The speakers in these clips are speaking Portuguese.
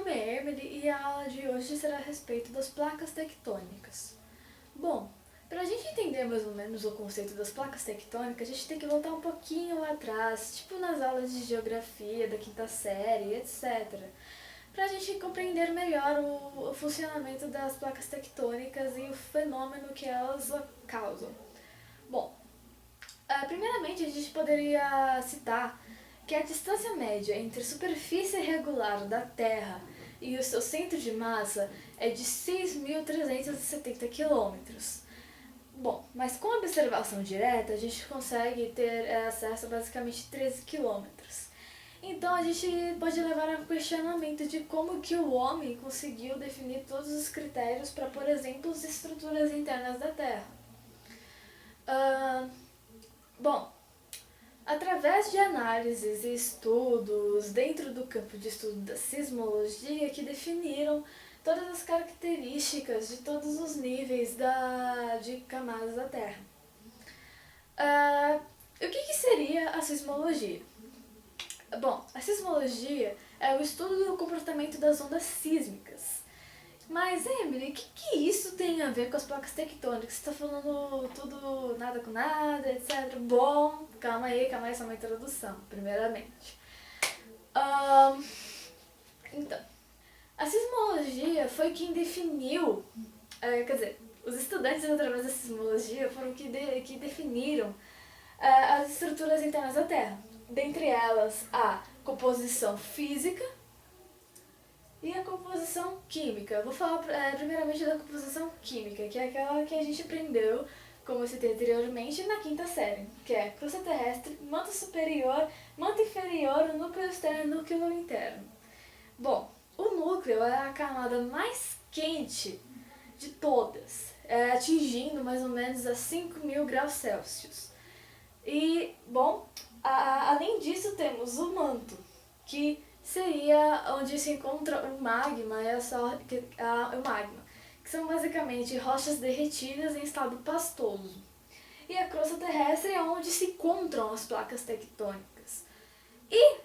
nome é Emily e a aula de hoje será a respeito das placas tectônicas. Bom, para a gente entender mais ou menos o conceito das placas tectônicas, a gente tem que voltar um pouquinho lá atrás, tipo nas aulas de geografia da quinta série, etc. Para a gente compreender melhor o funcionamento das placas tectônicas e o fenômeno que elas causam. Bom, primeiramente a gente poderia citar que a distância média entre a superfície irregular da Terra e o seu centro de massa é de 6.370 quilômetros. Bom, mas com a observação direta a gente consegue ter acesso a basicamente 13 quilômetros. Então a gente pode levar a um questionamento de como que o homem conseguiu definir todos os critérios para, por exemplo, as estruturas internas da Terra. Bom, através de análises e estudos dentro do campo de estudo da sismologia que definiram todas as características de todos os níveis de camadas da Terra. O que seria a sismologia? Bom, a sismologia é o estudo do comportamento das ondas sísmicas. Mas, Emily, o que isso tem a ver com as placas tectônicas? Você está falando tudo nada com nada, etc. Bom, calma aí, essa é uma introdução, primeiramente. Então, a sismologia foi quem definiu, os estudantes através da sismologia foram que definiram as estruturas internas da Terra. Dentre elas, a composição física e a composição química. Eu vou falar primeiramente da composição química, que é aquela que a gente aprendeu, como eu citei anteriormente, na quinta série, que é crosta terrestre, manto superior, manto inferior, núcleo externo e núcleo interno. Bom, o núcleo é a camada mais quente de todas, atingindo mais ou menos a 5.000 graus Celsius. E, bom, além disso temos o manto, que seria onde se encontra o magma e o magma, que são basicamente rochas derretidas em estado pastoso. E a crosta terrestre é onde se encontram as placas tectônicas. E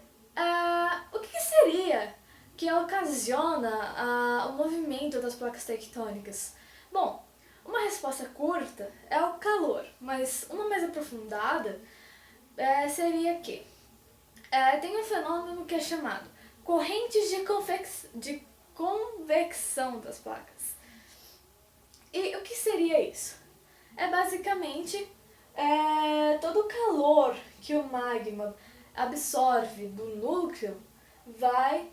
o que seria que ocasiona o movimento das placas tectônicas? Bom, uma resposta curta é o calor, mas uma mais aprofundada seria que tem um fenômeno que é chamado correntes de convecção das placas. E o que seria isso? É basicamente todo o calor que o magma absorve do núcleo vai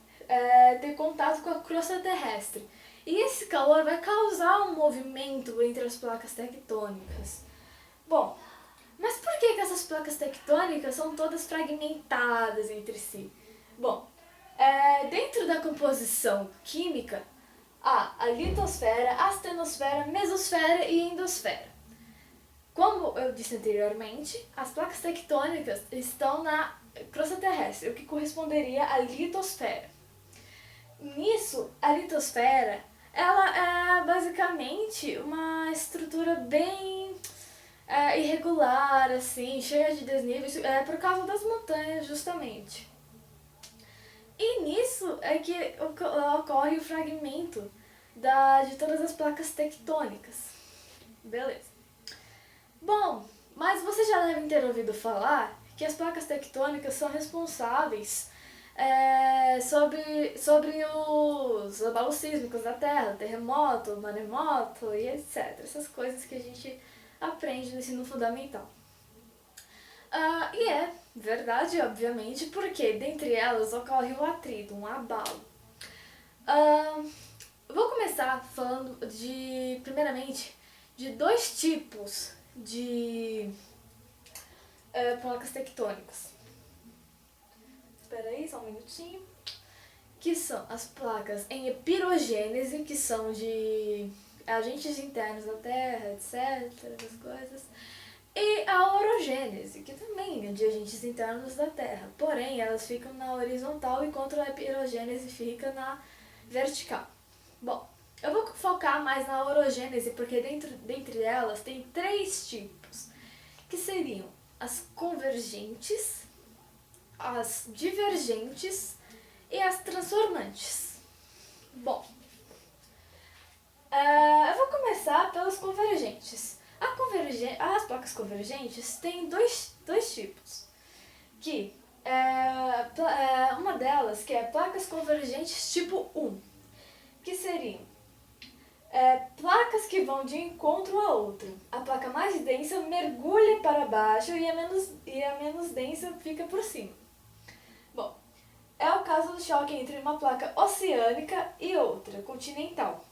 ter contato com a crosta terrestre. E esse calor vai causar um movimento entre as placas tectônicas. Bom, mas por que essas placas tectônicas são todas fragmentadas entre si? Bom, dentro da composição química, há a litosfera, astenosfera, mesosfera e endosfera. Como eu disse anteriormente, as placas tectônicas estão na crosta terrestre, o que corresponderia à litosfera. Nisso, a litosfera ela é basicamente uma estrutura bem irregular, assim, cheia de desníveis, por causa das montanhas, justamente. E nisso é que ocorre o fragmento de todas as placas tectônicas. Beleza. Bom, mas vocês já devem ter ouvido falar que as placas tectônicas são responsáveis sobre os abalos sísmicos da Terra, terremoto, maremoto e etc. Essas coisas que a gente aprende no ensino fundamental. E é verdade, obviamente, porque dentre elas ocorre o atrito, um abalo. Vou começar falando primeiramente, de dois tipos de placas tectônicas. Espera aí, só um minutinho. Que são as placas em epirogênese, que são de agentes internos da Terra, etc. Essas coisas. E a orogênese, que também é de agentes internos da Terra. Porém, elas ficam na horizontal, enquanto a epirogênese fica na vertical. Bom, eu vou focar mais na orogênese, porque dentre elas tem três tipos, que seriam as convergentes, as divergentes e as transformantes. Bom, eu vou começar pelas convergentes. As placas convergentes têm dois tipos, que uma delas que é placas convergentes tipo 1, que seriam placas que vão de encontro à outra. A placa mais densa mergulha para baixo e a menos densa fica por cima. Bom, é o caso do choque entre uma placa oceânica e outra, continental,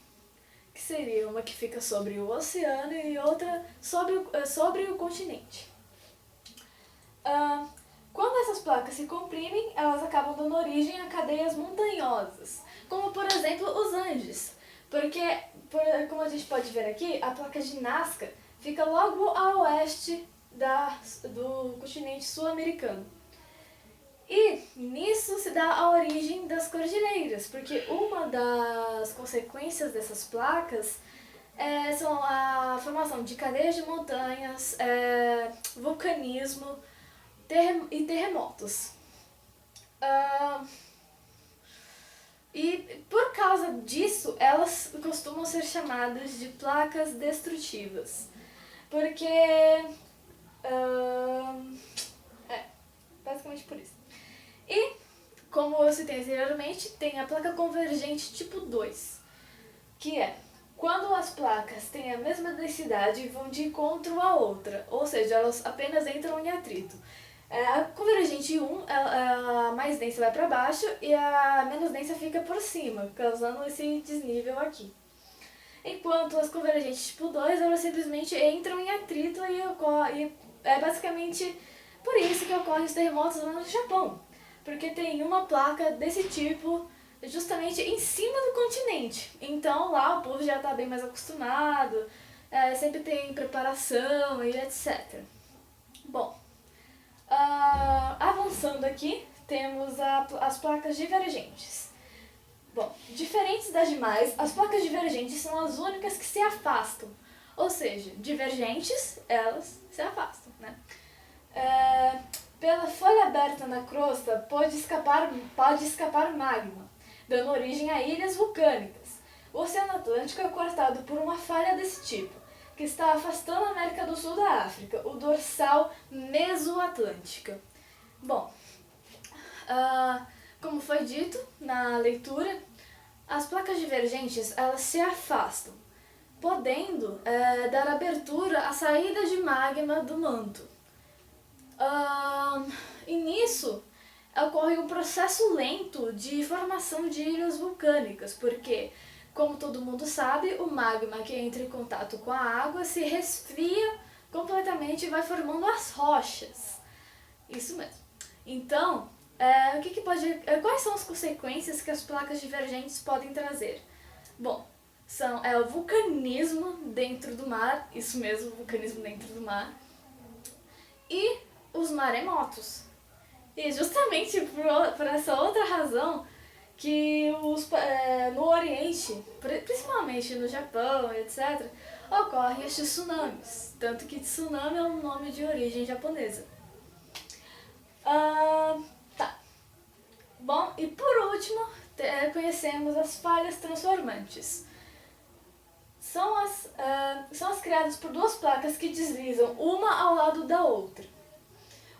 que seria uma que fica sobre o oceano e outra sobre o continente. Quando essas placas se comprimem, elas acabam dando origem a cadeias montanhosas, como por exemplo os Andes, porque, como a gente pode ver aqui, a placa de Nazca fica logo a oeste do continente sul-americano. E nisso se dá a origem das cordilheiras, porque uma das consequências dessas placas são a formação de cadeias de montanhas, vulcanismo e terremotos. E por causa disso, elas costumam ser chamadas de placas destrutivas, porque basicamente por isso. E, como eu citei anteriormente, tem a placa convergente tipo 2, que é quando as placas têm a mesma densidade e vão de encontro à outra, ou seja, elas apenas entram em atrito. A convergente 1, a mais densa vai para baixo e a menos densa fica por cima, causando esse desnível aqui. Enquanto as convergentes tipo 2, elas simplesmente entram em atrito e é basicamente por isso que ocorrem os terremotos lá no Japão. Porque tem uma placa desse tipo justamente em cima do continente. Então lá o povo já está bem mais acostumado, sempre tem preparação e etc. Bom, avançando aqui, temos as placas divergentes. Bom, diferentes das demais, as placas divergentes são as únicas que se afastam. Ou seja, divergentes, elas se afastam, né? Pela folha aberta na crosta pode escapar magma, dando origem a ilhas vulcânicas. O Oceano Atlântico é cortado por uma falha desse tipo, que está afastando a América do Sul da África, o dorsal mesoatlântica. Bom, como foi dito na leitura, as placas divergentes elas se afastam, podendo dar abertura à saída de magma do manto. E nisso ocorre um processo lento de formação de ilhas vulcânicas, porque, como todo mundo sabe, o magma que entra em contato com a água se resfria completamente e vai formando as rochas. Isso mesmo. Então, quais são as consequências que as placas divergentes podem trazer? Bom, são o vulcanismo dentro do mar, isso mesmo, vulcanismo dentro do mar, e os maremotos. E justamente por essa outra razão que no Oriente, principalmente no Japão, etc., ocorrem estes tsunamis. Tanto que tsunami é um nome de origem japonesa. Tá. Bom, e por último, conhecemos as falhas transformantes. São as criadas por duas placas que deslizam uma ao lado da outra.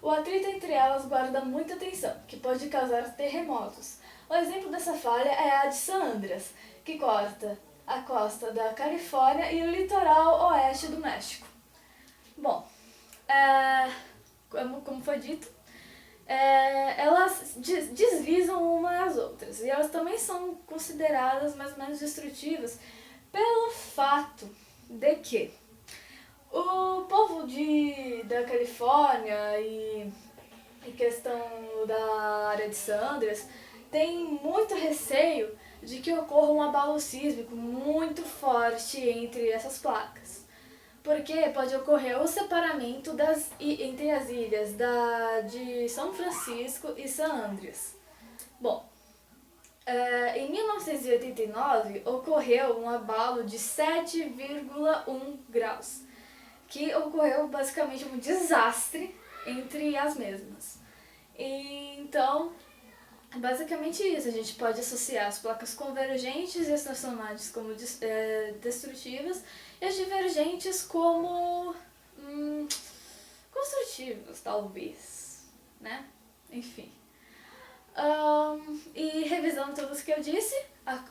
O atrito entre elas guarda muita tensão, que pode causar terremotos. O exemplo dessa falha é a de San Andreas, que corta a costa da Califórnia e o litoral oeste do México. Bom, como foi dito, elas deslizam uma às outras e elas também são consideradas mais ou menos destrutivas pelo fato de que o povo da Califórnia e questão da área de San Andreas tem muito receio de que ocorra um abalo sísmico muito forte entre essas placas. Porque pode ocorrer o separamento entre as ilhas de São Francisco e San Andreas. Bom, em 1989 ocorreu um abalo de 7,1 graus, que ocorreu basicamente um desastre entre as mesmas. E, então, É basicamente isso, a gente pode associar as placas convergentes e as transformantes como destrutivas e as divergentes como construtivas, talvez, né? Enfim. E revisando tudo isso que eu disse,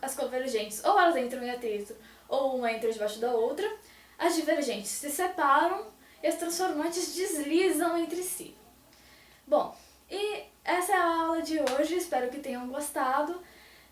as convergentes ou elas entram em atrito ou uma entra debaixo da outra, as divergentes se separam e as transformantes deslizam entre si. Bom, e essa é a aula de hoje, espero que tenham gostado.